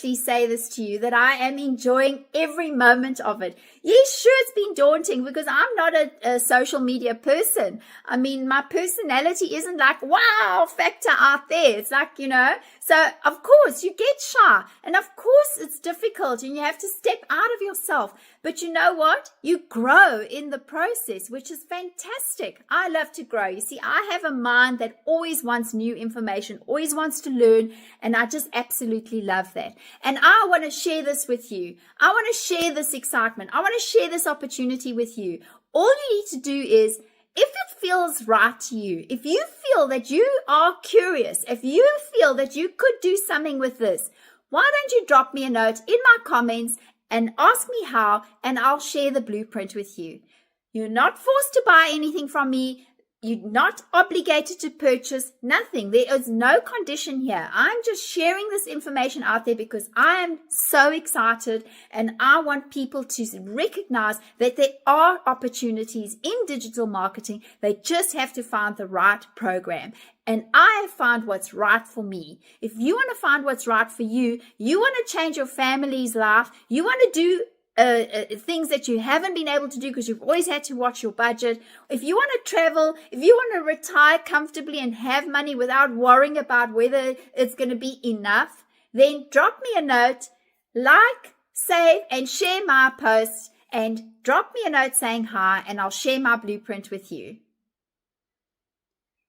honestly say this to you, that I am enjoying every moment of it. Yes, sure, it's been daunting because I'm not a social media person. I mean, my personality isn't like wow factor out there. It's like, so of course you get shy, and of course it's difficult, and you have to step out of yourself. But you know what? You grow in the process, which is fantastic. I love to grow. You see, I have a mind that always wants new information, always wants to learn, and I just absolutely love that. And I want to share this with you. I want to share this excitement. I want to share this opportunity with you. All you need to do is, if it feels right to you, if you feel that you are curious, if you feel that you could do something with this, why don't you drop me a note in my comments and ask me how, and I'll share the blueprint with you. You're not forced to buy anything from me. You're not obligated to purchase nothing. There is no condition here. I'm just sharing this information out there because I am so excited, and I want people to recognize that there are opportunities in digital marketing. They just have to find the right program. And I have found what's right for me. If you want to find what's right for you, you want to change your family's life, you want to do things that you haven't been able to do because you've always had to watch your budget. If you want to travel, if you want to retire comfortably and have money without worrying about whether it's going to be enough, then drop me a note, like, save, and share my post, and drop me a note saying hi, and I'll share my blueprint with you.